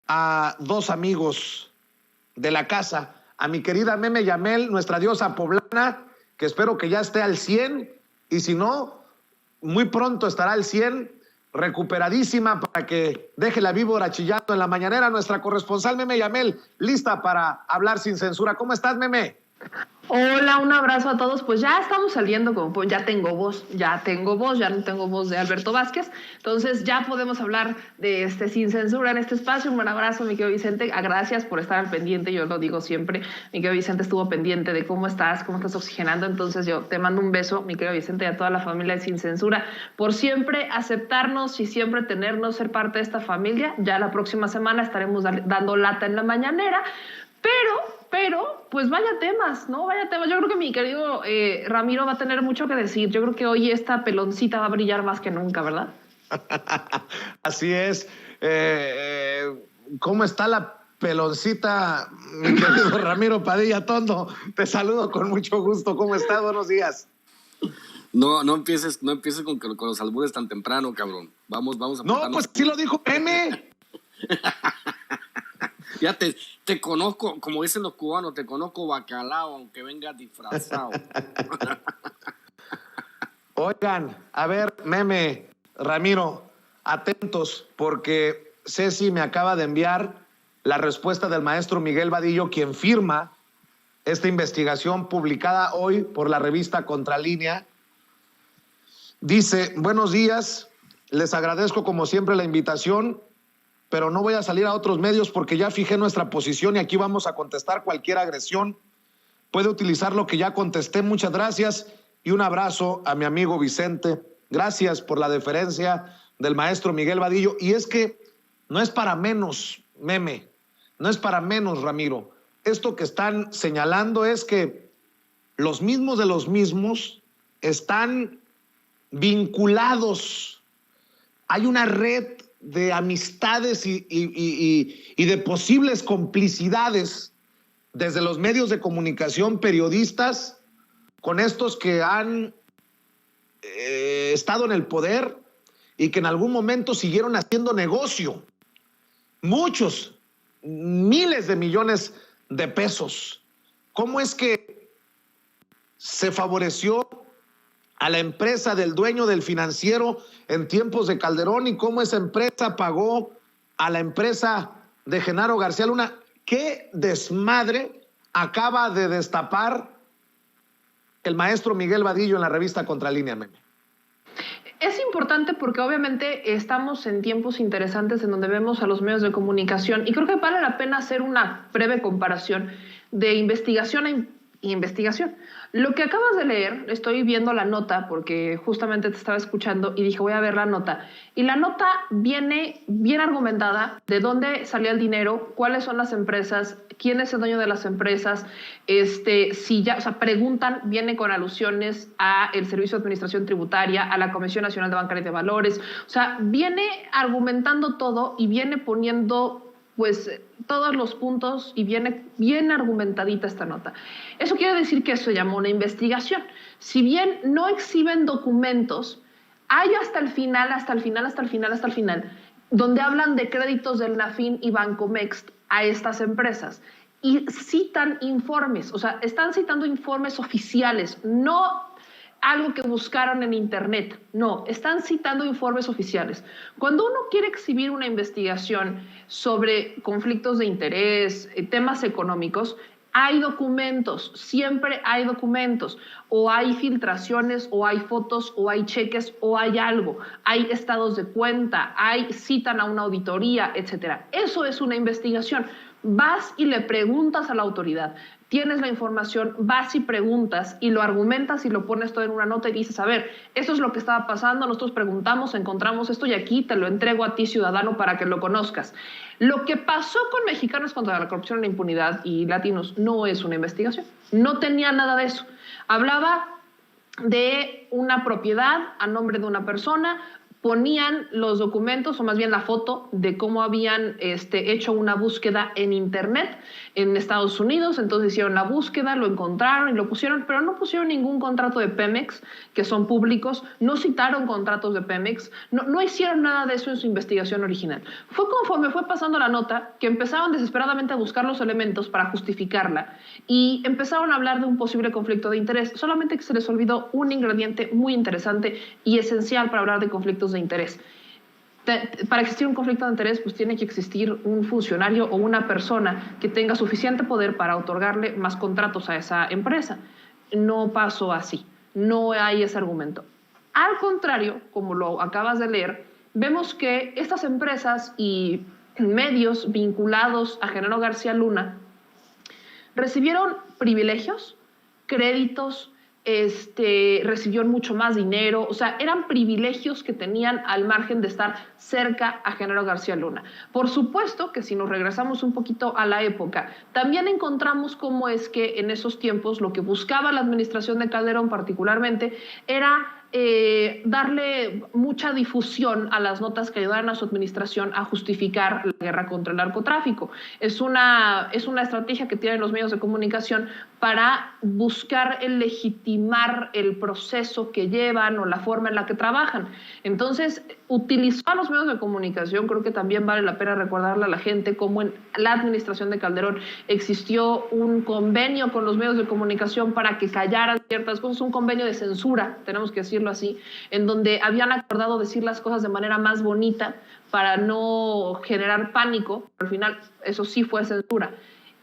a dos amigos de la casa, a mi querida Meme Yamel, nuestra diosa poblana, que espero que ya esté al 100, y si no, muy pronto estará al 100, recuperadísima para que deje la víbora chillando en la mañanera. Nuestra corresponsal Meme Yamel, lista para hablar sin censura. ¿Cómo estás, Meme? Hola, un abrazo a todos. Pues ya estamos saliendo, como ya tengo voz, ya no tengo voz de Alberto Vázquez, entonces ya podemos hablar de sin censura en este espacio. Un buen abrazo, mi querido Vicente, gracias por estar al pendiente, yo lo digo siempre, mi querido Vicente estuvo pendiente de cómo estás oxigenando, entonces yo te mando un beso, mi querido Vicente, y a toda la familia de Sin Censura, por siempre aceptarnos y siempre tenernos, ser parte de esta familia. Ya la próxima semana estaremos dando lata en la mañanera, pero, pues vaya temas, ¿no? Vaya temas. Yo creo que mi querido Ramiro va a tener mucho que decir. Yo creo que hoy esta peloncita va a brillar más que nunca, ¿verdad? Así es. ¿Cómo está la peloncita, mi querido Ramiro Padilla Tondo? Te saludo con mucho gusto. ¿Cómo estás? Buenos días. No empieces con los albures tan temprano, cabrón. Vamos a... No, pues sí lo dijo Meme. Ya te conozco, como dicen los cubanos, te conozco bacalao, aunque vengas disfrazado. Oigan, a ver, Meme, Ramiro, atentos, porque Ceci me acaba de enviar la respuesta del maestro Miguel Vadillo, quien firma esta investigación publicada hoy por la revista Contralínea. Dice: buenos días, les agradezco como siempre la invitación, pero no voy a salir a otros medios porque ya fijé nuestra posición y aquí vamos a contestar cualquier agresión. Puede utilizar lo que ya contesté. Muchas gracias y un abrazo a mi amigo Vicente. Gracias por la deferencia del maestro Miguel Vadillo. Y es que no es para menos, Meme, no es para menos, Ramiro. Esto que están señalando es que los mismos de los mismos están vinculados. Hay una red de amistades y de posibles complicidades desde los medios de comunicación, periodistas, con estos que han estado en el poder y que en algún momento siguieron haciendo negocio. Muchos, miles de millones de pesos. ¿Cómo es que se favoreció a la empresa del dueño del financiero en tiempos de Calderón y cómo esa empresa pagó a la empresa de Genaro García Luna? ¿Qué desmadre acaba de destapar el maestro Miguel Vadillo en la revista Contralínea, Meme? Es importante porque obviamente estamos en tiempos interesantes en donde vemos a los medios de comunicación y creo que vale la pena hacer una breve comparación de investigación a investigación. Lo que acabas de leer, estoy viendo la nota porque justamente te estaba escuchando y dije voy a ver la nota, y la nota viene bien argumentada de dónde salía el dinero, cuáles son las empresas, quién es el dueño de las empresas, si ya, o sea, preguntan, viene con alusiones a el Servicio de Administración Tributaria, a la Comisión Nacional de Banca y de Valores, o sea, viene argumentando todo y viene poniendo pues todos los puntos y viene bien argumentadita esta nota. Eso quiere decir que se llamó una investigación. Si bien no exhiben documentos, hay hasta el final, donde hablan de créditos del Nafin y Bancomext a estas empresas y citan informes, o sea, están citando informes oficiales, no algo que buscaron en internet, no, están citando informes oficiales. Cuando uno quiere exhibir una investigación sobre conflictos de interés, temas económicos, hay documentos, siempre hay documentos, o hay filtraciones, o hay fotos, o hay cheques, o hay algo, hay estados de cuenta, citan a una auditoría, etcétera. Eso es una investigación. Vas y le preguntas a la autoridad, tienes la información, vas y preguntas y lo argumentas y lo pones todo en una nota y dices, a ver, esto es lo que estaba pasando, nosotros preguntamos, encontramos esto y aquí te lo entrego a ti, ciudadano, para que lo conozcas. Lo que pasó con Mexicanos contra la Corrupción y la Impunidad y Latinos no es una investigación, no tenía nada de eso. Hablaba de una propiedad a nombre de una persona, ponían los documentos, o más bien la foto, de cómo habían hecho una búsqueda en internet en Estados Unidos. Entonces hicieron la búsqueda, lo encontraron y lo pusieron, pero no pusieron ningún contrato de Pemex, que son públicos, no citaron contratos de Pemex, no hicieron nada de eso en su investigación original. Fue conforme fue pasando la nota que empezaron desesperadamente a buscar los elementos para justificarla y empezaron a hablar de un posible conflicto de interés, solamente que se les olvidó un ingrediente muy interesante y esencial para hablar de conflictos de interés. Para existir un conflicto de interés, pues tiene que existir un funcionario o una persona que tenga suficiente poder para otorgarle más contratos a esa empresa. No pasó así, no hay ese argumento. Al contrario, como lo acabas de leer, vemos que estas empresas y medios vinculados a Genaro García Luna recibieron privilegios, créditos, recibieron mucho más dinero, o sea, eran privilegios que tenían al margen de estar cerca a Genaro García Luna. Por supuesto que si nos regresamos un poquito a la época, también encontramos cómo es que en esos tiempos lo que buscaba la administración de Calderón particularmente era darle mucha difusión a las notas que ayudaran a su administración a justificar la guerra contra el narcotráfico. Es una estrategia que tienen los medios de comunicación para buscar el legitimar el proceso que llevan o la forma en la que trabajan. Entonces, utilizó a los medios de comunicación. Creo que también vale la pena recordarle a la gente cómo en la administración de Calderón existió un convenio con los medios de comunicación para que callaran ciertas cosas, un convenio de censura, tenemos que decirlo así, en donde habían acordado decir las cosas de manera más bonita para no generar pánico, pero al final eso sí fue censura.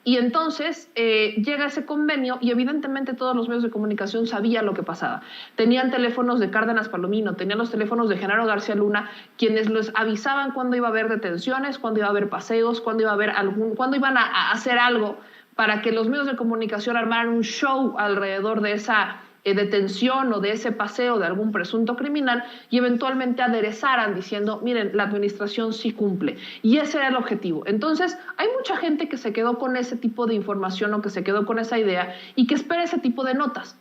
Y entonces llega ese convenio y evidentemente todos los medios de comunicación sabían lo que pasaba. Tenían teléfonos de Cárdenas Palomino, tenían los teléfonos de Genaro García Luna, quienes les avisaban cuándo iba a haber detenciones, cuándo iba a haber paseos, cuándo iban a hacer algo para que los medios de comunicación armaran un show alrededor de esa detención o de ese paseo de algún presunto criminal y eventualmente aderezaran diciendo, miren, la administración sí cumple. Y ese era el objetivo. Entonces, hay mucha gente que se quedó con ese tipo de información o que se quedó con esa idea y que espera ese tipo de notas.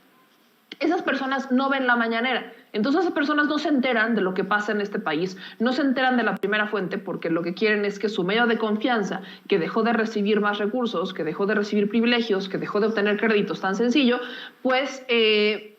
Esas personas no ven la mañanera. Entonces esas personas no se enteran de lo que pasa en este país, no se enteran de la primera fuente porque lo que quieren es que su medio de confianza, que dejó de recibir más recursos, que dejó de recibir privilegios, que dejó de obtener créditos tan sencillo, pues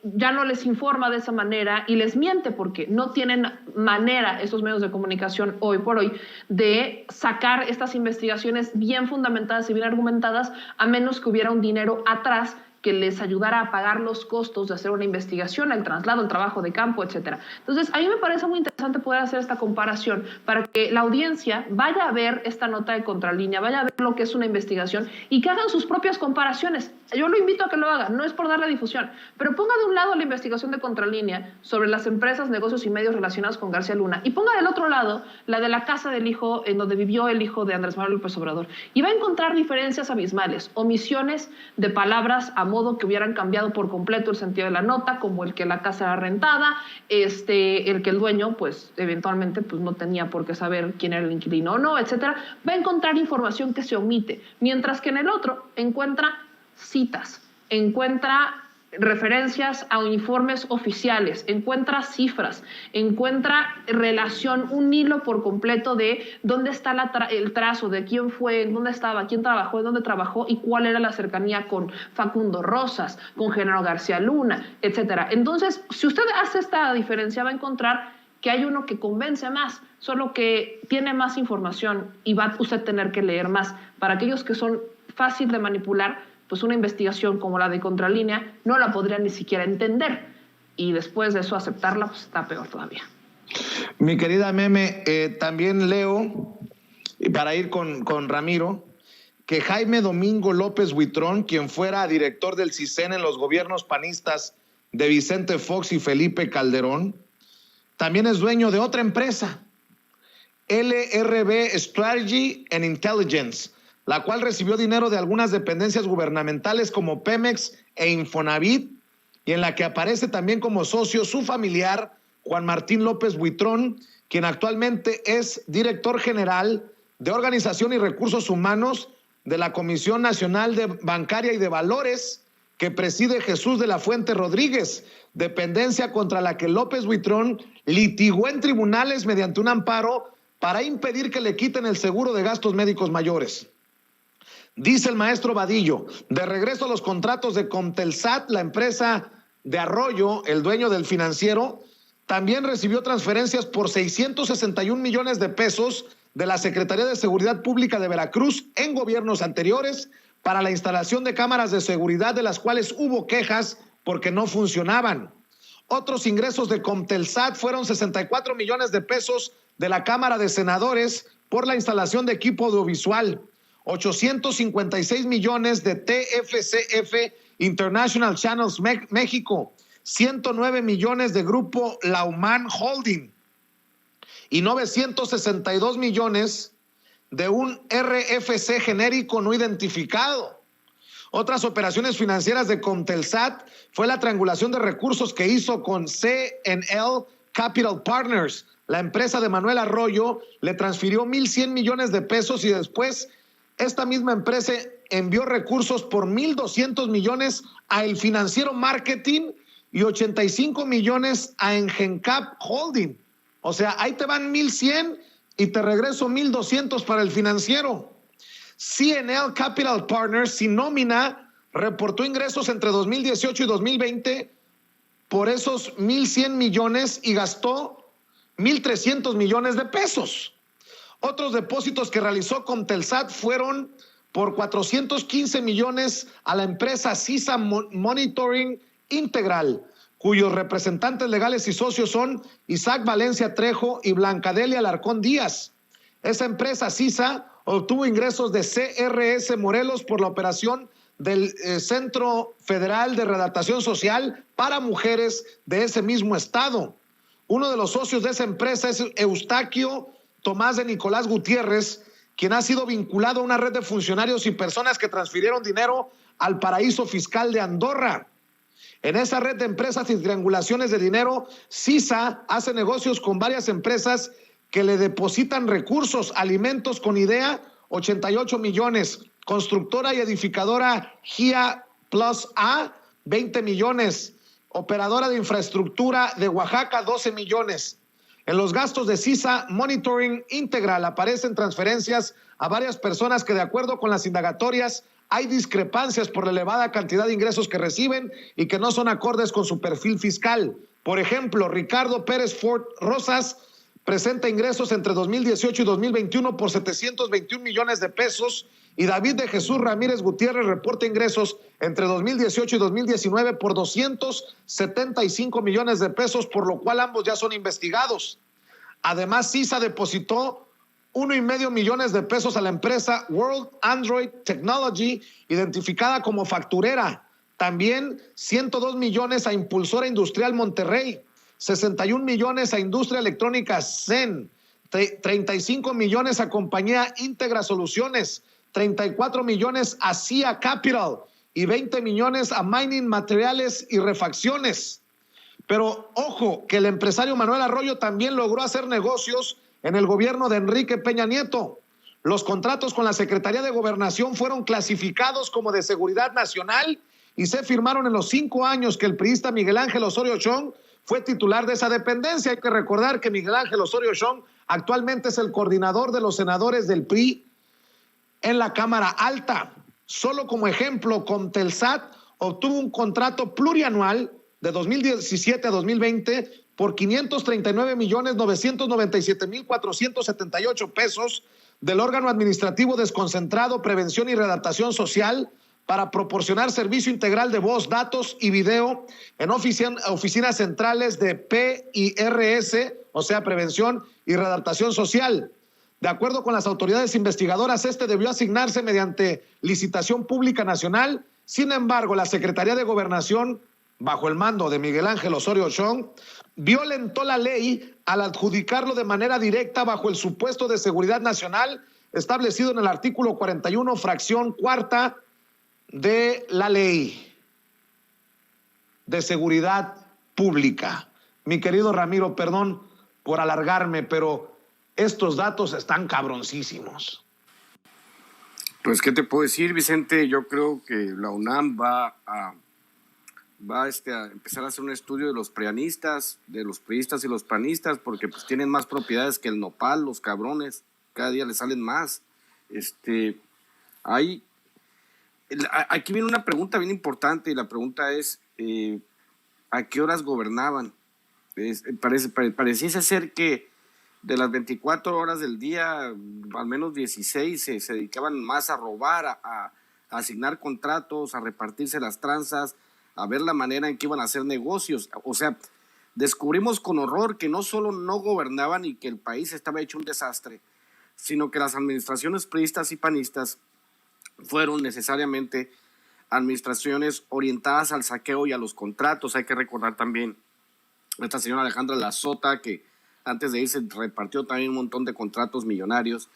ya no les informa de esa manera y les miente porque no tienen manera esos medios de comunicación hoy por hoy de sacar estas investigaciones bien fundamentadas y bien argumentadas a menos que hubiera un dinero atrás que les ayudara a pagar los costos de hacer una investigación, el traslado, el trabajo de campo, etcétera. Entonces, a mí me parece muy interesante poder hacer esta comparación para que la audiencia vaya a ver esta nota de Contralínea, vaya a ver lo que es una investigación y que hagan sus propias comparaciones. Yo lo invito a que lo hagan, no es por darle difusión, pero ponga de un lado la investigación de Contralínea sobre las empresas, negocios y medios relacionados con García Luna y ponga del otro lado la de la casa del hijo, en donde vivió el hijo de Andrés Manuel López Obrador. Y va a encontrar diferencias abismales, omisiones de palabras a modo que hubieran cambiado por completo el sentido de la nota, como el que la casa era rentada, el que el dueño, pues, eventualmente, pues, no tenía por qué saber quién era el inquilino o no, etcétera. Va a encontrar información que se omite, mientras que en el otro encuentra citas, encuentra referencias a informes oficiales, encuentra cifras, encuentra relación, un hilo por completo de dónde está el trazo, de quién fue, dónde estaba, quién trabajó, dónde trabajó y cuál era la cercanía con Facundo Rosas, con Genaro García Luna, etcétera. Entonces, si usted hace esta diferencia, va a encontrar que hay uno que convence más, solo que tiene más información y va usted a tener que leer más. Para aquellos que son fácil de manipular, pues una investigación como la de Contralínea no la podrían ni siquiera entender y después de eso aceptarla, pues está peor todavía. Mi querida Meme, también leo, y para ir con Ramiro, que Jaime Domingo López Huitrón, quien fuera director del CISEN en los gobiernos panistas de Vicente Fox y Felipe Calderón, también es dueño de otra empresa, LRB Strategy and Intelligence, la cual recibió dinero de algunas dependencias gubernamentales como Pemex e Infonavit, y en la que aparece también como socio su familiar, Juan Martín López Huitrón, quien actualmente es director general de Organización y Recursos Humanos de la Comisión Nacional Bancaria y de Valores, que preside Jesús de la Fuente Rodríguez, dependencia contra la que López Buitrón litigó en tribunales mediante un amparo para impedir que le quiten el seguro de gastos médicos mayores. Dice el maestro Vadillo, de regreso a los contratos de Comtelsat, la empresa de Arroyo, el dueño del financiero, también recibió transferencias por 661 millones de pesos de la Secretaría de Seguridad Pública de Veracruz en gobiernos anteriores para la instalación de cámaras de seguridad, de las cuales hubo quejas porque no funcionaban. Otros ingresos de Comtelsat fueron 64 millones de pesos de la Cámara de Senadores por la instalación de equipo audiovisual, 856 millones de TFCF International Channels México, 109 millones de Grupo Lauman Holding y 962 millones de un RFC genérico no identificado. Otras operaciones financieras de Comtelsat fue la triangulación de recursos que hizo con CNL Capital Partners. La empresa de Manuel Arroyo le transfirió 1,100 millones de pesos y después esta misma empresa envió recursos por 1,200 millones a El Financiero Marketing y 85 millones a Engencap Holding. O sea, ahí te van 1,100 y te regreso 1,200 para El Financiero. CNL Capital Partners, sin nómina, reportó ingresos entre 2018 y 2020 por esos 1,100 millones y gastó 1,300 millones de pesos. Otros depósitos que realizó Comtelsat fueron por 415 millones a la empresa CISA Monitoring Integral, cuyos representantes legales y socios son Isaac Valencia Trejo y Blancadelia Alarcón Díaz. Esa empresa CISA obtuvo ingresos de CRS Morelos por la operación del Centro Federal de Redactación Social para Mujeres de ese mismo estado. Uno de los socios de esa empresa es Eustaquio Tomás de Nicolás Gutiérrez, quien ha sido vinculado a una red de funcionarios y personas que transfirieron dinero al paraíso fiscal de Andorra. En esa red de empresas y triangulaciones de dinero, CISA hace negocios con varias empresas que le depositan recursos, alimentos con idea, 88 millones, constructora y edificadora GIA Plus A, 20 millones, operadora de infraestructura de Oaxaca, 12 millones. En los gastos de CISA Monitoring Integral aparecen transferencias a varias personas que, de acuerdo con las indagatorias, hay discrepancias por la elevada cantidad de ingresos que reciben y que no son acordes con su perfil fiscal. Por ejemplo, Ricardo Pérez Ford Rosas presenta ingresos entre 2018 y 2021 por 721 millones de pesos y David de Jesús Ramírez Gutiérrez reporta ingresos entre 2018 y 2019 por 275 millones de pesos, por lo cual ambos ya son investigados. Además, CISA depositó 1,5 millones de pesos a la empresa World Android Technology, identificada como facturera. También 102 millones a Impulsora Industrial Monterrey, 61 millones a Industria Electrónica Zen, 35 millones a Compañía Íntegra Soluciones, 34 millones a CIA Capital y 20 millones a Mining Materiales y Refacciones. Pero ojo, que el empresario Manuel Arroyo también logró hacer negocios en el gobierno de Enrique Peña Nieto. Los contratos con la Secretaría de Gobernación fueron clasificados como de seguridad nacional y se firmaron en los 5 años que el priista Miguel Ángel Osorio Chong fue titular de esa dependencia. Hay que recordar que Miguel Ángel Osorio Chong actualmente es el coordinador de los senadores del PRI en la Cámara Alta. Solo como ejemplo, Comtelsat obtuvo un contrato plurianual de 2017 a 2020 por 539,997,478 pesos del órgano administrativo desconcentrado Prevención y Redactación Social para proporcionar servicio integral de voz, datos y video en oficinas centrales de PIRS, o sea, Prevención y Redactación Social. De acuerdo con las autoridades investigadoras, este debió asignarse mediante licitación pública nacional. Sin embargo, la Secretaría de Gobernación, bajo el mando de Miguel Ángel Osorio Chong, violentó la ley al adjudicarlo de manera directa bajo el supuesto de seguridad nacional establecido en el artículo 41, fracción cuarta de la Ley de Seguridad Pública. Mi querido Ramiro, perdón por alargarme, pero estos datos están cabroncísimos. Pues, ¿qué te puedo decir, Vicente? Yo creo que la UNAM va a va a empezar a hacer un estudio de los prianistas, de los priistas y los panistas, porque pues tienen más propiedades que el nopal, los cabrones, cada día les salen más. Aquí viene una pregunta bien importante, y la pregunta es, ¿a qué horas gobernaban? Pareciese ser que de las 24 horas del día, al menos 16 se dedicaban más a robar, a asignar contratos, a repartirse las tranzas, a ver la manera en que iban a hacer negocios. O sea, descubrimos con horror que no solo no gobernaban y que el país estaba hecho un desastre, sino que las administraciones priistas y panistas fueron necesariamente administraciones orientadas al saqueo y a los contratos. Hay que recordar también a esta señora Alejandra Lazota, que antes de irse repartió también un montón de contratos millonarios.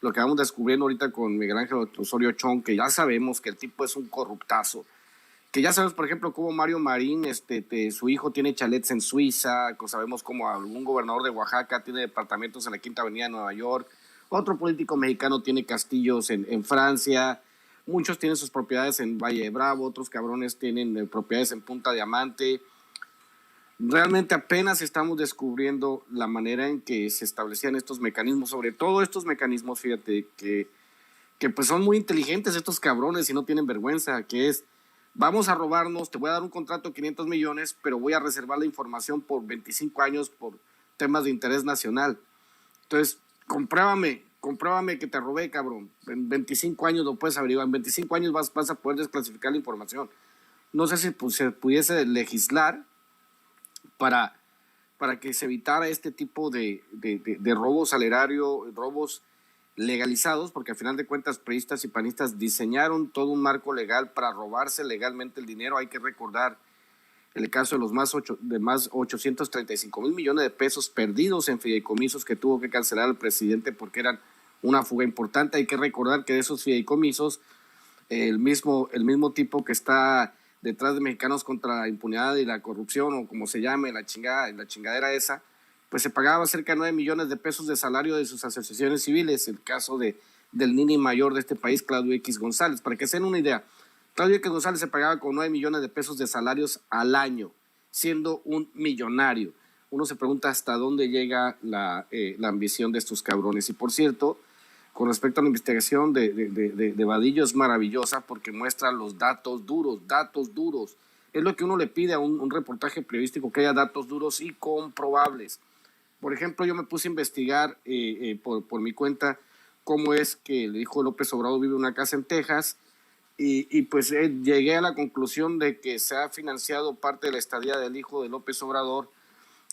Lo que vamos descubriendo ahorita con Miguel Ángel Osorio Chong, que ya sabemos que el tipo es un corruptazo, que ya sabemos, por ejemplo, cómo Mario Marín, su hijo tiene chalets en Suiza, que sabemos cómo algún gobernador de Oaxaca tiene departamentos en la Quinta Avenida de Nueva York, otro político mexicano tiene castillos en Francia, muchos tienen sus propiedades en Valle de Bravo, otros cabrones tienen propiedades en Punta Diamante. Realmente apenas estamos descubriendo la manera en que se establecían estos mecanismos, sobre todo estos mecanismos, fíjate, que pues son muy inteligentes estos cabrones y no tienen vergüenza, que es, vamos a robarnos, te voy a dar un contrato de 500 millones, pero voy a reservar la información por 25 años por temas de interés nacional. Entonces, compruébame que te robé, cabrón. En 25 años lo puedes averiguar, en 25 años vas a poder desclasificar la información. No sé si se pudiese legislar para que se evitara este tipo de robos al erario, robos legalizados, porque al final de cuentas priistas y panistas diseñaron todo un marco legal para robarse legalmente el dinero. Hay que recordar el caso de los más 835 mil millones de pesos perdidos en fideicomisos que tuvo que cancelar el presidente porque eran una fuga importante. Hay que recordar que de esos fideicomisos, el mismo tipo que está detrás de Mexicanos contra la Impunidad y la Corrupción, o como se llame, la chingadera esa, pues se pagaba cerca de 9 millones de pesos de salario de sus asociaciones civiles. El caso del Nini mayor de este país, Claudio X González. Para que se den una idea, Claudio X González se pagaba con 9 millones de pesos de salarios al año, siendo un millonario. Uno se pregunta hasta dónde llega la ambición de estos cabrones. Y por cierto, con respecto a la investigación de Vadillo, es maravillosa porque muestra los datos duros. Es lo que uno le pide a un reportaje periodístico, que haya datos duros y comprobables. Por ejemplo, yo me puse a investigar por mi cuenta cómo es que el hijo de López Obrador vive en una casa en Texas y pues llegué a la conclusión de que se ha financiado parte de la estadía del hijo de López Obrador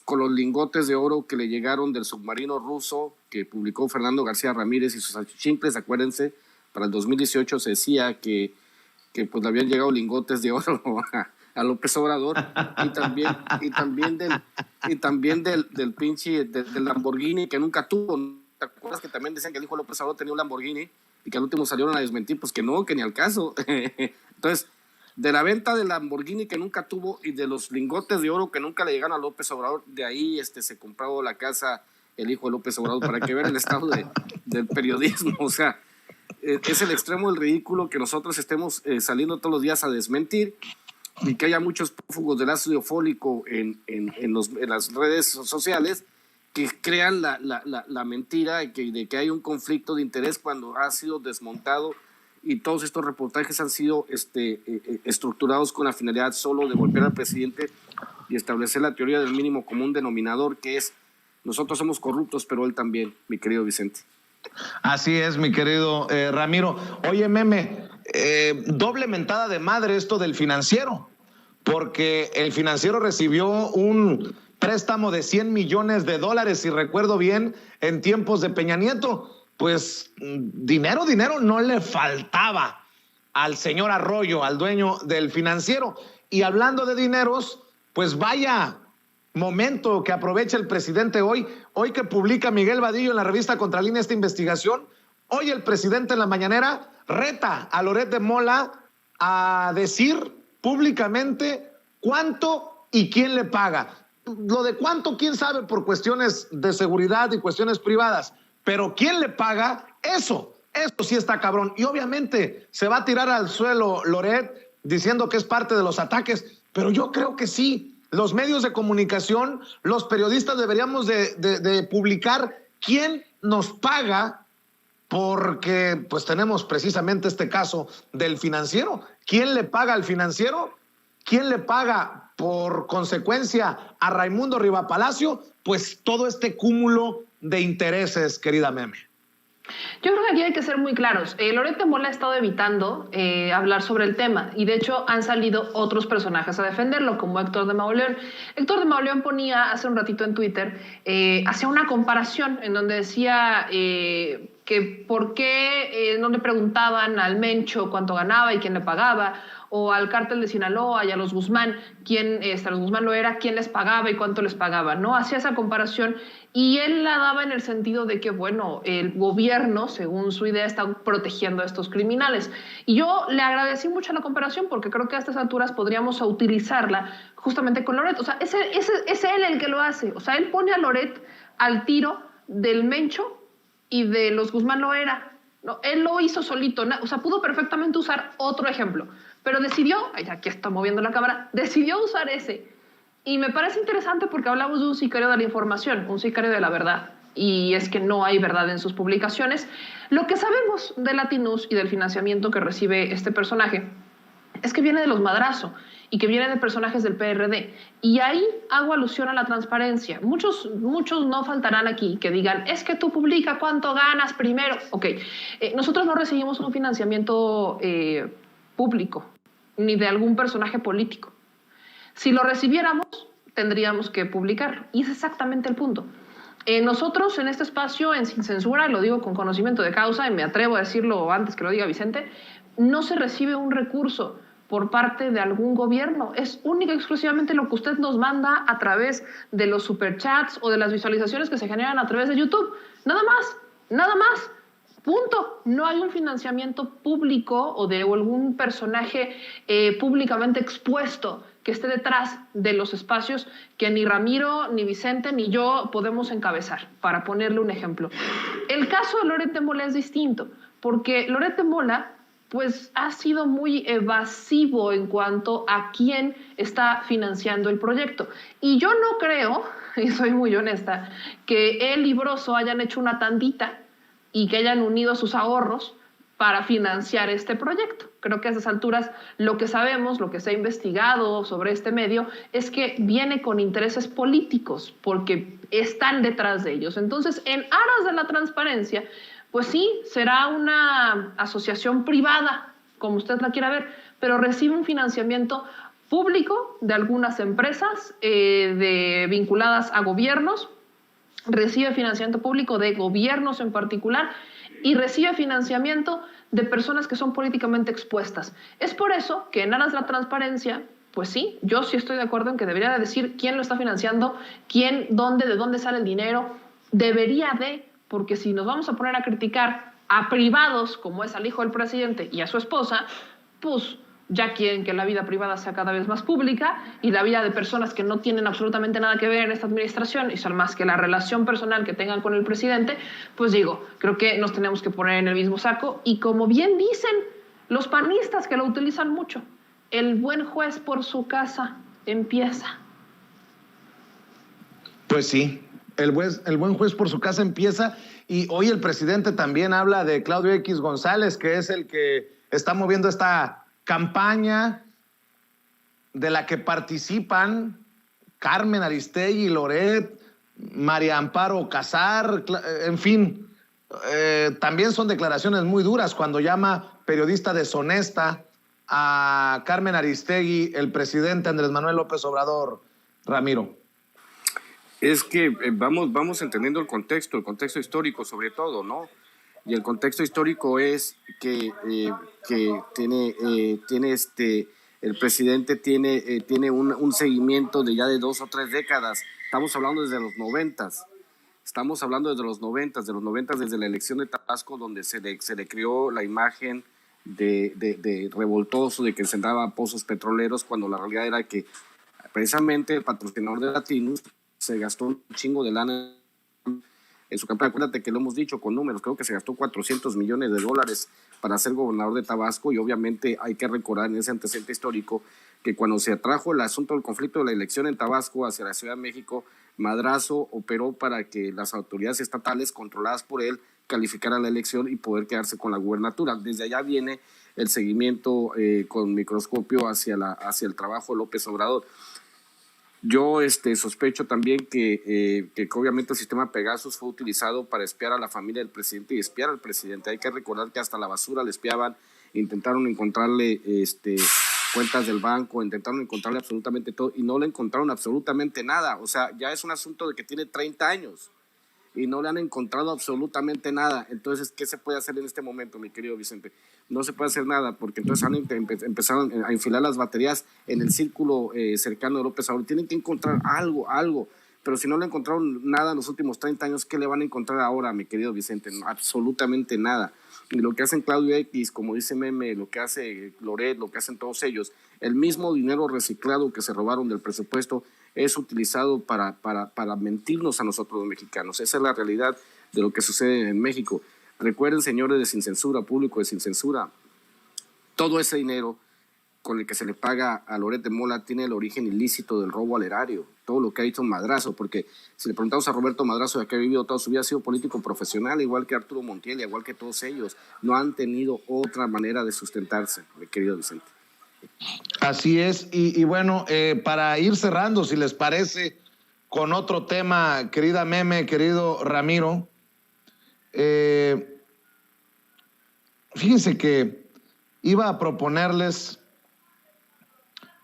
con los lingotes de oro que le llegaron del submarino ruso que publicó Fernando García Ramírez y sus achichincles. Acuérdense, para el 2018 se decía que pues le habían llegado lingotes de oro a López Obrador y también del pinche del Lamborghini que nunca tuvo. ¿Te acuerdas que también decían que el hijo de López Obrador tenía un Lamborghini y que al último salieron a desmentir? Pues que no, que ni al caso. Entonces, de la venta del Lamborghini que nunca tuvo y de los lingotes de oro que nunca le llegaron a López Obrador, de ahí se compró la casa el hijo de López Obrador, para que vean el estado del periodismo. O sea, es el extremo del ridículo que nosotros estemos saliendo todos los días a desmentir y que haya muchos prófugos del ácido fólico en las redes sociales que crean la mentira de que hay un conflicto de interés cuando ha sido desmontado, y todos estos reportajes han sido estructurados con la finalidad solo de golpear al presidente y establecer la teoría del mínimo común denominador, que es nosotros somos corruptos, pero él también, mi querido Vicente. Así es, mi querido Ramiro. Oye, Meme, doble mentada de madre esto del Financiero, porque el Financiero recibió un préstamo de $100 millones, si recuerdo bien, en tiempos de Peña Nieto. Pues dinero no le faltaba al señor Arroyo, al dueño del Financiero. Y hablando de dineros, pues vaya momento que aprovecha el presidente hoy que publica Miguel Vadillo en la revista Contralínea esta investigación. Hoy el presidente en la mañanera reta a Loret de Mola a decir públicamente cuánto y quién le paga. Lo de cuánto, quién sabe, por cuestiones de seguridad y cuestiones privadas. Pero ¿quién le paga? Eso sí está cabrón. Y obviamente se va a tirar al suelo Loret diciendo que es parte de los ataques. Pero yo creo que sí. Los medios de comunicación, los periodistas deberíamos de publicar quién nos paga, porque pues tenemos precisamente este caso del financiero. ¿Quién le paga al financiero? ¿Quién le paga por consecuencia a Raimundo Rivapalacio? Pues todo este cúmulo de intereses, querida Meme. Yo creo que aquí hay que ser muy claros. Loret de Mola ha estado evitando hablar sobre el tema y de hecho han salido otros personajes a defenderlo, como Héctor de Mauleón. Héctor de Mauleón ponía hace un ratito en Twitter, hacía una comparación en donde decía que por qué no le preguntaban al Mencho cuánto ganaba y quién le pagaba, o al cártel de Sinaloa y a los Guzmán, a los Guzmán Loera, quién les pagaba y cuánto les pagaba, ¿no? Hacía esa comparación y él la daba en el sentido de que, bueno, el gobierno, según su idea, está protegiendo a estos criminales. Y yo le agradecí mucho la comparación porque creo que a estas alturas podríamos utilizarla justamente con Loret. O sea, es él el que lo hace. O sea, él pone a Loret al tiro del Mencho y de los Guzmán Loera. No, él lo hizo solito, o sea, pudo perfectamente usar otro ejemplo, pero decidió, aquí está moviendo la cámara, decidió usar ese. Y me parece interesante porque hablamos de un sicario de la información, un sicario de la verdad, y es que no hay verdad en sus publicaciones. Lo que sabemos de Latinus y del financiamiento que recibe este personaje es que viene de los Madrazo y que viene de personajes del PRD. Y ahí hago alusión a la transparencia. Muchos no faltarán aquí que digan, es que tú publica cuánto ganas primero. Ok, nosotros no recibimos un financiamiento público, ni de algún personaje político. Si lo recibiéramos, tendríamos que publicarlo. Y es exactamente el punto. Nosotros en este espacio, en Sin Censura, lo digo con conocimiento de causa, y me atrevo a decirlo antes que lo diga Vicente, no se recibe un recurso por parte de algún gobierno. Es única y exclusivamente lo que usted nos manda a través de los superchats o de las visualizaciones que se generan a través de YouTube. Nada más, nada más. Punto. No hay un financiamiento público o de algún personaje públicamente expuesto que esté detrás de los espacios que ni Ramiro, ni Vicente, ni yo podemos encabezar, para ponerle un ejemplo. El caso de Loret de Mola es distinto, porque Loret de Mola pues ha sido muy evasivo en cuanto a quién está financiando el proyecto. Y yo no creo, y soy muy honesta, que él y Broso hayan hecho una tandita y que hayan unido sus ahorros para financiar este proyecto. Creo que a esas alturas lo que sabemos, lo que se ha investigado sobre este medio, es que viene con intereses políticos, porque están detrás de ellos. Entonces, en aras de la transparencia, pues sí, será una asociación privada, como usted la quiera ver, pero recibe un financiamiento público de algunas empresas vinculadas a gobiernos, recibe financiamiento público de gobiernos en particular y recibe financiamiento de personas que son políticamente expuestas. Es por eso que en aras de la transparencia, pues sí, yo sí estoy de acuerdo en que debería de decir quién lo está financiando, quién, dónde, de dónde sale el dinero, debería de, porque si nos vamos a poner a criticar a privados, como es al hijo del presidente y a su esposa, pues ya quieren que la vida privada sea cada vez más pública y la vida de personas que no tienen absolutamente nada que ver en esta administración y son más que la relación personal que tengan con el presidente, pues digo, creo que nos tenemos que poner en el mismo saco y como bien dicen los panistas que lo utilizan mucho, el buen juez por su casa empieza. Pues sí, el buen juez por su casa empieza y hoy el presidente también habla de Claudio X González, que es el que está moviendo esta campaña de la que participan Carmen Aristegui, Loret, María Amparo Casar, en fin, también son declaraciones muy duras cuando llama periodista deshonesta a Carmen Aristegui, el presidente Andrés Manuel López Obrador, Ramiro. Es que vamos entendiendo el contexto histórico sobre todo, ¿no? Y el contexto histórico es que el presidente tiene un seguimiento de ya de 2 o 3 décadas. Estamos hablando desde los 90s. Desde la elección de Tabasco, donde se le creó la imagen de revoltoso, de que encendraba pozos petroleros, cuando la realidad era que precisamente el patrocinador de Latinus se gastó un chingo de lana en su campaña. Acuérdate que lo hemos dicho con números, creo que se gastó $400 millones para ser gobernador de Tabasco, y obviamente hay que recordar en ese antecedente histórico que cuando se atrajo el asunto del conflicto de la elección en Tabasco hacia la Ciudad de México, Madrazo operó para que las autoridades estatales controladas por él calificaran la elección y poder quedarse con la gubernatura. Desde allá viene el seguimiento con microscopio hacia el trabajo de López Obrador. Yo sospecho también que obviamente el sistema Pegasus fue utilizado para espiar a la familia del presidente y espiar al presidente. Hay que recordar que hasta la basura le espiaban, intentaron encontrarle cuentas del banco, intentaron encontrarle absolutamente todo y no le encontraron absolutamente nada. O sea, ya es un asunto de que tiene 30 años y no le han encontrado absolutamente nada. Entonces, ¿qué se puede hacer en este momento, mi querido Vicente? No se puede hacer nada porque entonces empezaron a enfilar las baterías en el círculo cercano de López Obrador. Tienen que encontrar algo. Pero si no le encontraron nada en los últimos 30 años, ¿qué le van a encontrar ahora, mi querido Vicente? No, absolutamente nada. Y lo que hacen Claudio X, como dice Meme, lo que hace Loret, lo que hacen todos ellos, el mismo dinero reciclado que se robaron del presupuesto es utilizado para mentirnos a nosotros los mexicanos. Esa es la realidad de lo que sucede en México. Recuerden, señores de Sin Censura, público de Sin Censura, todo ese dinero con el que se le paga a Loret de Mola tiene el origen ilícito del robo al erario, todo lo que ha hecho Madrazo, porque si le preguntamos a Roberto Madrazo, de que ha vivido toda su vida, ha sido político profesional, igual que Arturo Montiel, igual que todos ellos, no han tenido otra manera de sustentarse, mi querido Vicente. Así es, y bueno, para ir cerrando, si les parece, con otro tema, querida Meme, querido Ramiro, fíjense que iba a proponerles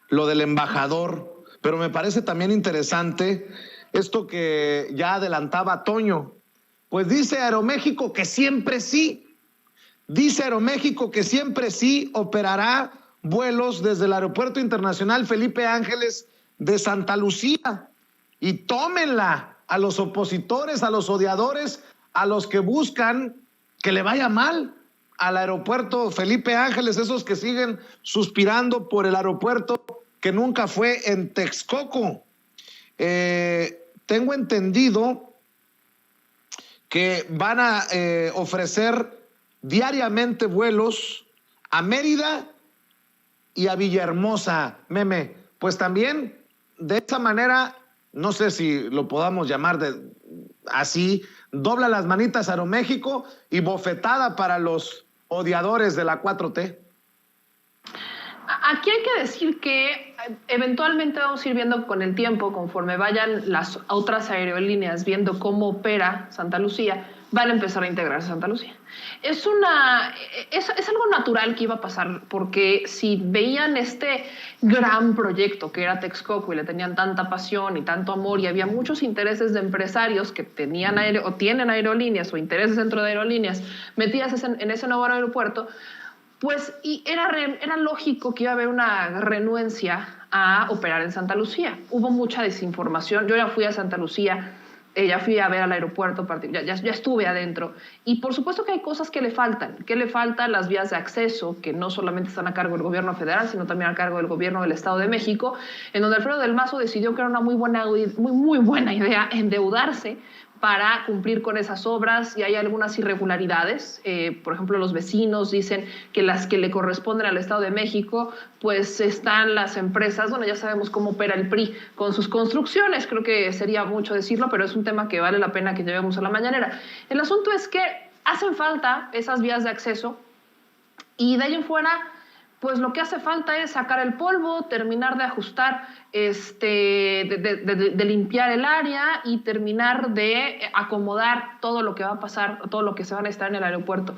lo del embajador, pero me parece también interesante esto que ya adelantaba Toño. Pues dice Aeroméxico que siempre sí, operará vuelos desde el Aeropuerto Internacional Felipe Ángeles de Santa Lucía. Y tómenla a los opositores, a los odiadores, a los que buscan que le vaya mal al aeropuerto Felipe Ángeles, esos que siguen suspirando por el aeropuerto que nunca fue en Texcoco. Tengo entendido que van a ofrecer diariamente vuelos a Mérida y a Villahermosa, Meme. Pues también de esa manera, no sé si lo podamos llamar así, dobla las manitas Aeroméxico y bofetada para los odiadores de la 4T. Aquí hay que decir que eventualmente vamos a ir viendo con el tiempo, conforme vayan las otras aerolíneas viendo cómo opera Santa Lucía, van a empezar a integrarse a Santa Lucía. Es algo natural que iba a pasar, porque si veían este gran proyecto que era Texcoco y le tenían tanta pasión y tanto amor, y había muchos intereses de empresarios que tenían o tienen aerolíneas o intereses dentro de aerolíneas metidas en ese nuevo aeropuerto, pues y era lógico que iba a haber una renuencia a operar en Santa Lucía. Hubo mucha desinformación. Yo ya fui a Santa Lucía, ya fui a ver al aeropuerto, ya estuve adentro. Y por supuesto que hay cosas que le faltan. ¿Qué le faltan? Las vías de acceso, que no solamente están a cargo del gobierno federal, sino también a cargo del gobierno del Estado de México, en donde Alfredo del Mazo decidió que era una muy buena idea endeudarse para cumplir con esas obras, y hay algunas irregularidades. Por ejemplo, los vecinos dicen que las que le corresponden al Estado de México, pues están las empresas, bueno, ya sabemos cómo opera el PRI con sus construcciones, creo que sería mucho decirlo, pero es un tema que vale la pena que llevemos a la mañanera. El asunto es que hacen falta esas vías de acceso, y de ahí en fuera, pues lo que hace falta es sacar el polvo, terminar de ajustar, de limpiar el área y terminar de acomodar todo lo que va a pasar, todo lo que se va a necesitar en el aeropuerto.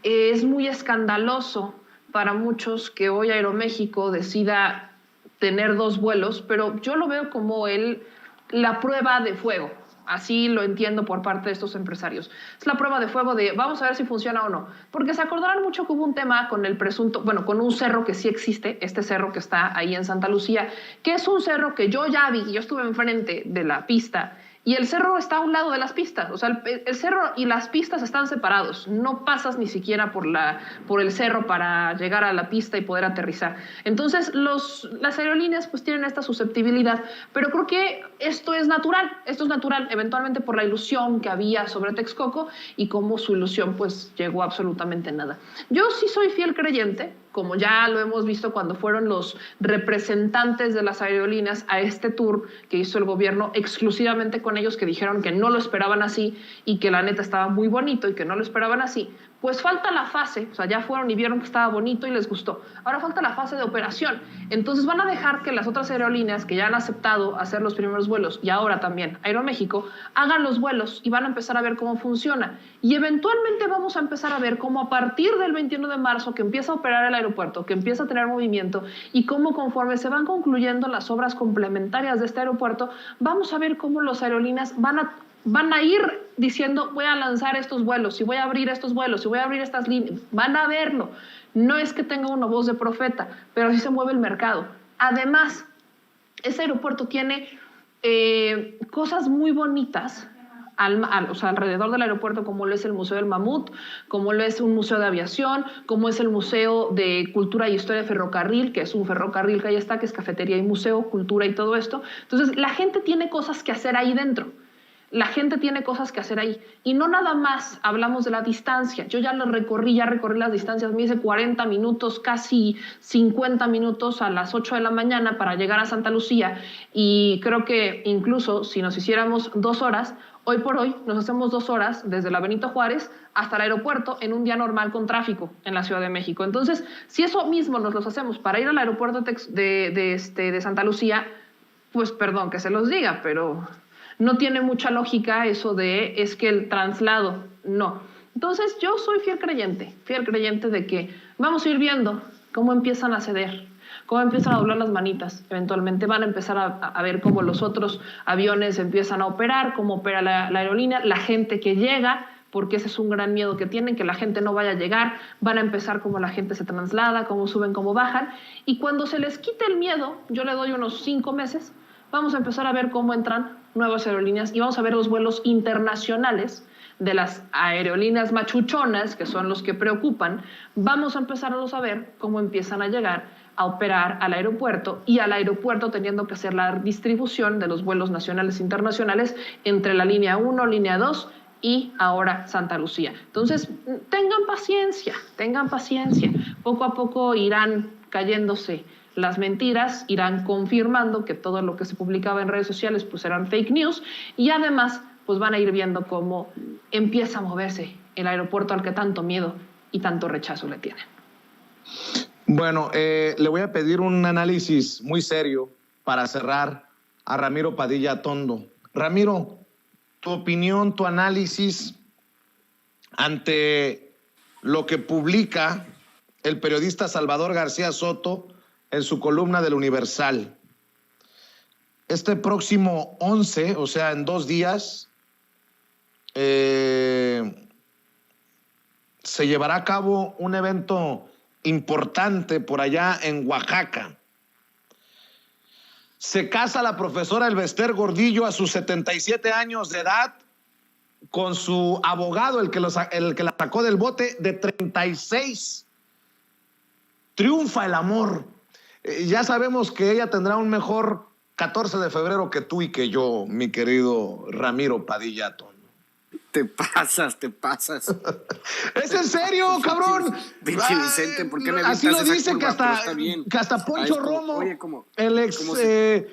Es muy escandaloso para muchos que hoy Aeroméxico decida tener 2 vuelos, pero yo lo veo como la prueba de fuego. Así lo entiendo por parte de estos empresarios. Es la prueba de fuego de vamos a ver si funciona o no. Porque se acordarán mucho que hubo un tema con el presunto, bueno, con un cerro que sí existe, este cerro que está ahí en Santa Lucía, que es un cerro que yo ya vi, yo estuve enfrente de la pista, y el cerro está a un lado de las pistas. O sea, el cerro y las pistas están separados. No pasas ni siquiera por el cerro para llegar a la pista y poder aterrizar. Entonces, las aerolíneas pues tienen esta susceptibilidad, pero creo que esto es natural, eventualmente por la ilusión que había sobre Texcoco y cómo su ilusión pues llegó a absolutamente nada. Yo sí soy fiel creyente, como ya lo hemos visto cuando fueron los representantes de las aerolíneas a este tour que hizo el gobierno exclusivamente con ellos, que dijeron que no lo esperaban así y que la neta estaba muy bonito y que no lo esperaban así. Pues falta la fase, o sea, ya fueron y vieron que estaba bonito y les gustó. Ahora falta la fase de operación. Entonces van a dejar que las otras aerolíneas que ya han aceptado hacer los primeros vuelos, y ahora también Aeroméxico, hagan los vuelos y van a empezar a ver cómo funciona. Y eventualmente vamos a empezar a ver cómo a partir del 21 de marzo, que empieza a operar el aeropuerto, que empieza a tener movimiento, y cómo conforme se van concluyendo las obras complementarias de este aeropuerto, vamos a ver cómo las aerolíneas van a ir diciendo, voy a lanzar estos vuelos, y voy a abrir estos vuelos, y voy a abrir estas líneas. Van a verlo. No es que tenga una voz de profeta, pero así se mueve el mercado. Además, ese aeropuerto tiene cosas muy bonitas o sea, alrededor del aeropuerto, como lo es el Museo del Mamut, como lo es un museo de aviación, como es el Museo de Cultura y Historia de Ferrocarril, que es un ferrocarril que ahí está, que es cafetería y museo, cultura y todo esto. Entonces, la gente tiene cosas que hacer ahí dentro. La gente tiene cosas que hacer ahí. Y no nada más hablamos de la distancia. Yo ya recorrí las distancias. Me hice 40 minutos, casi 50 minutos a las 8 de la mañana para llegar a Santa Lucía. Y creo que incluso si nos hiciéramos 2 horas, hoy por hoy nos hacemos 2 horas desde la Benito Juárez hasta el aeropuerto en un día normal con tráfico en la Ciudad de México. Entonces, si eso mismo nos los hacemos para ir al aeropuerto de Santa Lucía, pues perdón que se los diga, pero no tiene mucha lógica eso de es que el traslado, no. Entonces yo soy fiel creyente de que vamos a ir viendo cómo empiezan a ceder, cómo empiezan a doblar las manitas. Eventualmente van a empezar a ver cómo los otros aviones empiezan a operar, cómo opera la aerolínea, la gente que llega, porque ese es un gran miedo que tienen, que la gente no vaya a llegar. Van a empezar cómo la gente se traslada, cómo suben, cómo bajan. Y cuando se les quite el miedo, yo le doy unos 5 meses, vamos a empezar a ver cómo entran nuevas aerolíneas y vamos a ver los vuelos internacionales de las aerolíneas machuchonas, que son los que preocupan. Vamos a empezar a ver cómo empiezan a llegar a operar al aeropuerto, y al aeropuerto teniendo que hacer la distribución de los vuelos nacionales e internacionales entre la línea 1, línea 2 y ahora Santa Lucía. Entonces, tengan paciencia. Poco a poco irán cayéndose las mentiras, irán confirmando que todo lo que se publicaba en redes sociales pues eran fake news, y además pues van a ir viendo cómo empieza a moverse el aeropuerto al que tanto miedo y tanto rechazo le tienen. Bueno, le voy a pedir un análisis muy serio para cerrar a Ramiro Padilla Tondo. Ramiro, tu opinión, tu análisis ante lo que publica el periodista Salvador García Soto en su columna del Universal. Este próximo 11, o sea, en 2 días, se llevará a cabo un evento importante por allá en Oaxaca. Se casa la profesora Elbester Gordillo a sus 77 años de edad con su abogado, el que la sacó del bote, de 36. Triunfa el amor. Ya sabemos que ella tendrá un mejor 14 de febrero que tú y que yo, mi querido Ramiro Padilla Tondo. Te pasas. ¿Es en serio, cabrón? Pinche Vicente, ¿por qué me así lo dice curva? Que hasta Poncho Romo, oye, el ex jefe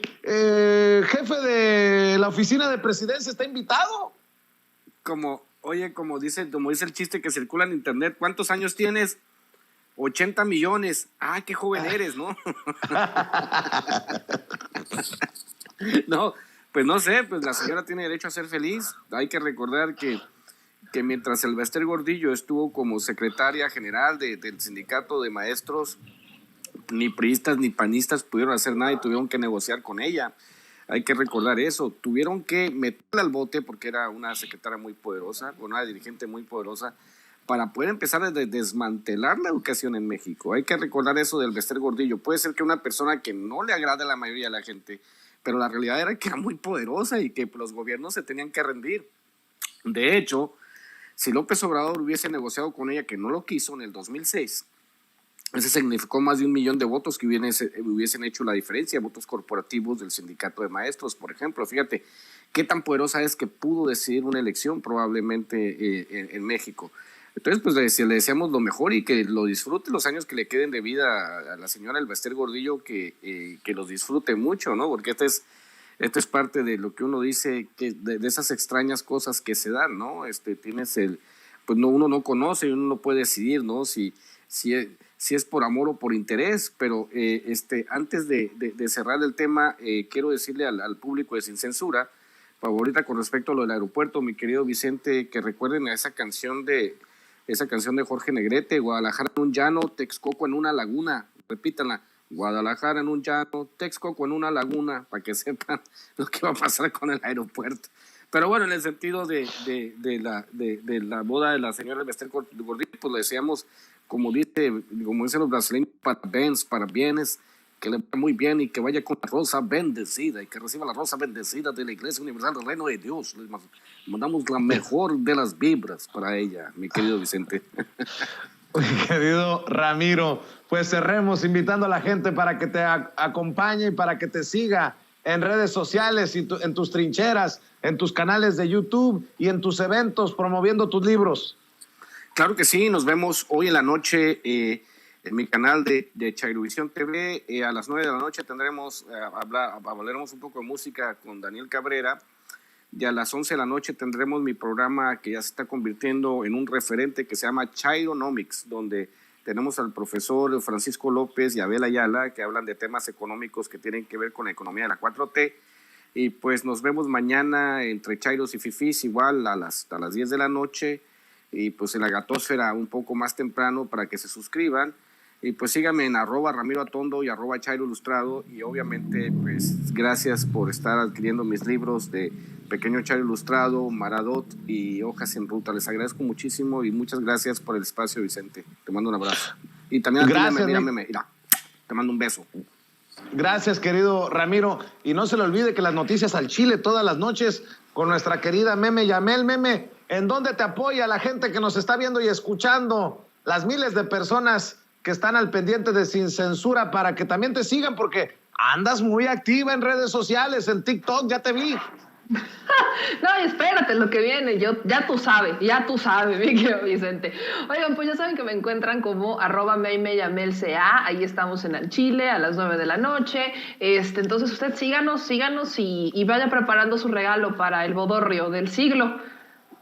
de la oficina de presidencia, está invitado. Como dice el chiste que circula en internet, ¿cuántos años tienes? 80 millones. Ah, qué joven eres, ¿no? No, pues no sé, pues la señora tiene derecho a ser feliz. Hay que recordar que mientras Elbester Gordillo estuvo como secretaria general del sindicato de maestros, ni priistas ni panistas pudieron hacer nada y tuvieron que negociar con ella. Hay que recordar eso. Tuvieron que meterla al bote porque era una secretaria muy poderosa, una dirigente muy poderosa, para poder empezar a desmantelar la educación en México. Hay que recordar eso del Elbester Gordillo. Puede ser que una persona que no le agrade a la mayoría de la gente, pero la realidad era que era muy poderosa y que los gobiernos se tenían que rendir. De hecho, si López Obrador hubiese negociado con ella, que no lo quiso en el 2006, ese significó más de 1 millón de votos que hubiesen hecho la diferencia, votos corporativos del sindicato de maestros, por ejemplo. Fíjate qué tan poderosa es que pudo decidir una elección probablemente en México. Entonces, pues le deseamos lo mejor y que lo disfrute los años que le queden de vida a la señora Elbester Gordillo, que los disfrute mucho, ¿no? Porque esto es parte de lo que uno dice, que de esas extrañas cosas que se dan, ¿no? Pues no, uno no conoce y uno no puede decidir, ¿no? Si es por amor o por interés, pero antes de cerrar el tema, quiero decirle al público de Sin Censura, favorita con respecto a lo del aeropuerto, mi querido Vicente, que recuerden a esa canción de Jorge Negrete, Guadalajara en un llano, Texcoco en una laguna, repítanla, Guadalajara en un llano, Texcoco en una laguna, para que sepan lo que va a pasar con el aeropuerto. Pero bueno, en el sentido de la boda de la señora Elbester Gordillo, pues le deseamos, como dicen los brasileños, para bienes, que le vaya muy bien y que vaya con la rosa bendecida y que reciba la rosa bendecida de la Iglesia Universal del Reino de Dios. Les mandamos la mejor de las vibras para ella, mi querido Vicente. Mi querido Ramiro, pues cerremos invitando a la gente para que te acompañe y para que te siga en redes sociales y en tus trincheras, en tus canales de YouTube y en tus eventos promoviendo tus libros. Claro que sí, nos vemos hoy en la noche en mi canal de Chairovisión TV. A las 9 de la noche hablaremos un poco de música con Daniel Cabrera, y a las 11 de la noche tendremos mi programa que ya se está convirtiendo en un referente que se llama Chaironomics, donde tenemos al profesor Francisco López y Abel Ayala, que hablan de temas económicos que tienen que ver con la economía de la 4T. Y pues nos vemos mañana entre Chairos y Fifís, igual a las 10 de la noche, y pues en la Gatosfera un poco más temprano para que se suscriban. Y pues síganme en @RamiroAtondo y @ChairoIlustrado. Y obviamente, pues gracias por estar adquiriendo mis libros de Pequeño Chairo Ilustrado, Maradot y Hojas en Ruta. Les agradezco muchísimo y muchas gracias por el espacio, Vicente. Te mando un abrazo. Y también mira, te mando un beso. Gracias, querido Ramiro. Y no se le olvide que las noticias al Chile todas las noches con nuestra querida Meme Yamel. Meme, ¿en dónde te apoya la gente que nos está viendo y escuchando? Las miles de personas que están al pendiente de Sin Censura para que también te sigan, porque andas muy activa en redes sociales, en TikTok, ya te vi. No, espérate lo que viene, ya tú sabes, mi querido Vicente. Oigan, pues ya saben que me encuentran como @MemeYamelCA, ahí estamos en el Chile a las 9 de la noche. Entonces usted síganos y vaya preparando su regalo para el bodorrio del siglo,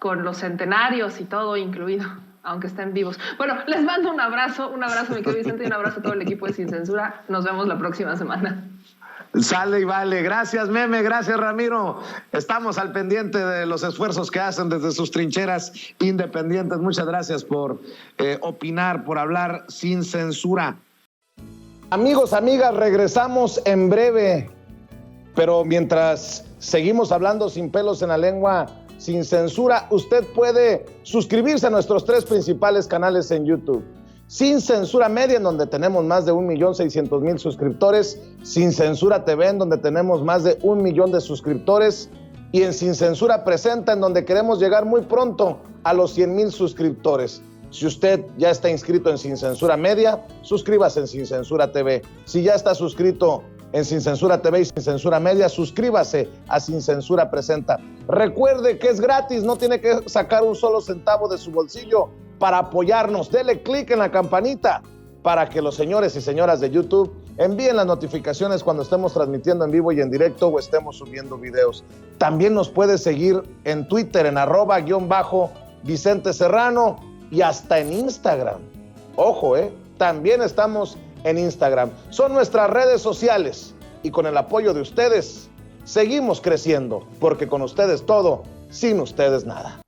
con los centenarios y todo incluido, aunque estén vivos. Bueno, les mando un abrazo, mi querido Vicente, y un abrazo a todo el equipo de Sin Censura. Nos vemos la próxima semana. Sale y vale. Gracias, Meme. Gracias, Ramiro. Estamos al pendiente de los esfuerzos que hacen desde sus trincheras independientes. Muchas gracias por opinar, por hablar sin censura. Amigos, amigas, regresamos en breve. Pero mientras seguimos hablando sin pelos en la lengua, sin censura, usted puede suscribirse a nuestros 3 principales canales en YouTube. Sin Censura Media, en donde tenemos más de 1.600.000 suscriptores. Sin Censura TV, en donde tenemos más de 1 millón de suscriptores. Y en Sin Censura Presenta, en donde queremos llegar muy pronto a los 100,000 suscriptores. Si usted ya está inscrito en Sin Censura Media, suscríbase en Sin Censura TV. Si ya está suscrito en Sin Censura TV y Sin Censura Media, suscríbase a Sin Censura Presenta. Recuerde que es gratis, no tiene que sacar un solo centavo de su bolsillo para apoyarnos. Dele clic en la campanita para que los señores y señoras de YouTube envíen las notificaciones cuando estemos transmitiendo en vivo y en directo o estemos subiendo videos. También nos puede seguir en Twitter en @Vicente Serrano y hasta en Instagram. Ojo, también estamos en Instagram. Son nuestras redes sociales y con el apoyo de ustedes seguimos creciendo, porque con ustedes todo, sin ustedes nada.